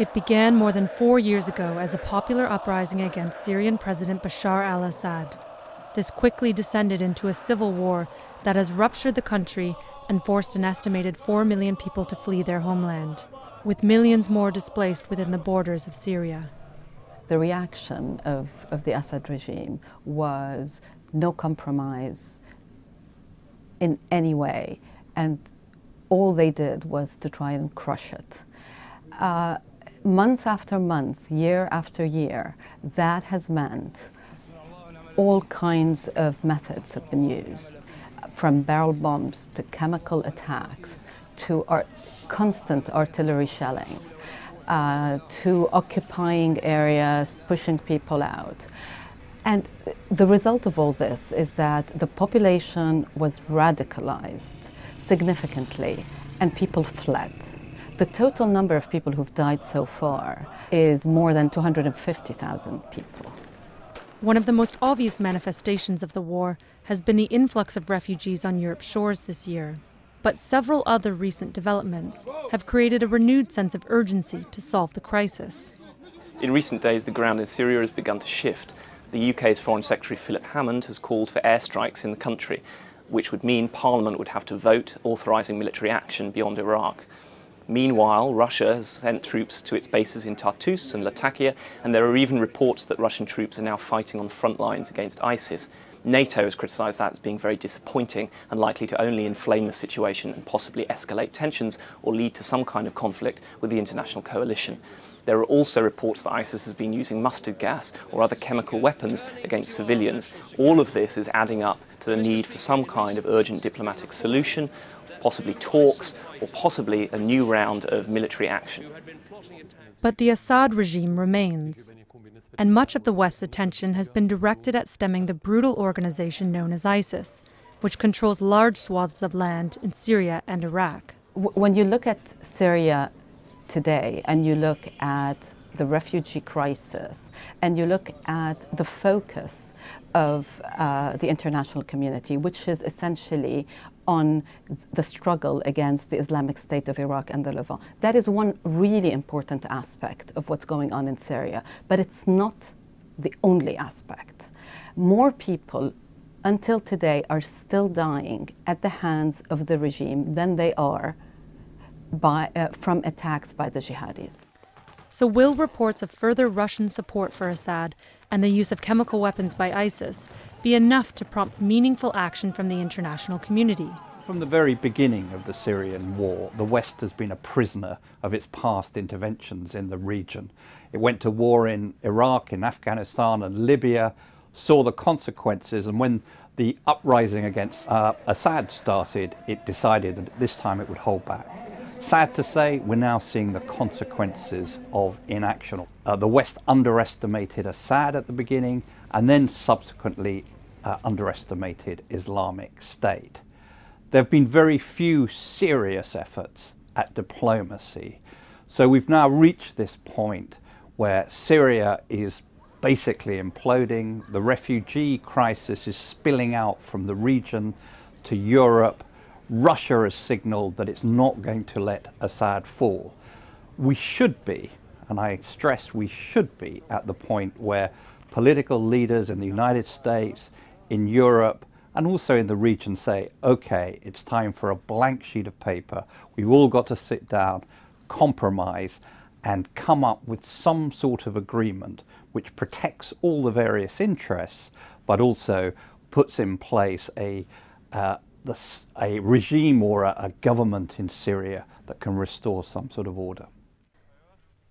It began more than 4 years ago as a popular uprising against Syrian President Bashar al-Assad. This quickly descended into a civil war that has ruptured the country and forced an estimated 4 million people to flee their homeland, with millions more displaced within the borders of Syria. The reaction of the Assad regime was no compromise in any way, and all they did was to try and crush it. Month after month, year after year, that has meant all kinds of methods have been used, from barrel bombs to chemical attacks to constant artillery shelling, to occupying areas, pushing people out. And the result of all this is that the population was radicalized significantly and people fled. The total number of people who've died so far is more than 250,000 people. One of the most obvious manifestations of the war has been the influx of refugees on Europe's shores this year. But several other recent developments have created a renewed sense of urgency to solve the crisis. In recent days, the ground in Syria has begun to shift. The UK's Foreign Secretary Philip Hammond has called for airstrikes in the country, which would mean Parliament would have to vote authorising military action beyond Iraq. Meanwhile, Russia has sent troops to its bases in Tartus and Latakia, and there are even reports that Russian troops are now fighting on the front lines against ISIS. NATO has criticised that as being very disappointing and likely to only inflame the situation and possibly escalate tensions or lead to some kind of conflict with the international coalition. There are also reports that ISIS has been using mustard gas or other chemical weapons against civilians. All of this is adding up to the need for some kind of urgent diplomatic solution, possibly talks, or possibly a new round of military action. But the Assad regime remains, and much of the West's attention has been directed at stemming the brutal organization known as ISIS, which controls large swaths of land in Syria and Iraq. When you look at Syria today, and you look at the refugee crisis, and you look at the focus of the international community, which is essentially on the struggle against the Islamic State of Iraq and the Levant. That is one really important aspect of what's going on in Syria, but it's not the only aspect. More people, until today, are still dying at the hands of the regime than they are from attacks by the jihadis. So will reports of further Russian support for Assad and the use of chemical weapons by ISIS be enough to prompt meaningful action from the international community? From the very beginning of the Syrian war, the West has been a prisoner of its past interventions in the region. It went to war in Iraq, in Afghanistan and Libya, saw the consequences, and when the uprising against Assad started, it decided that this time it would hold back. Sad to say, we're now seeing the consequences of inaction. The West underestimated Assad at the beginning and then subsequently underestimated Islamic State. There have been very few serious efforts at diplomacy. So we've now reached this point where Syria is basically imploding. The refugee crisis is spilling out from the region to Europe. Russia has signaled that it's not going to let Assad fall. We should be, and I stress we should be, at the point where political leaders in the United States, in Europe, and also in the region say, okay, it's time for a blank sheet of paper. We've all got to sit down, compromise, and come up with some sort of agreement which protects all the various interests, but also puts in place a regime or a government in Syria that can restore some sort of order.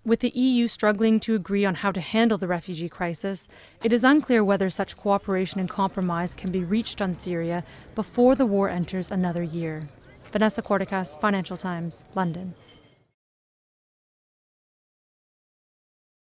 With the EU struggling to agree on how to handle the refugee crisis, it is unclear whether such cooperation and compromise can be reached on Syria before the war enters another year. Vanessa Corticas, Financial Times, London.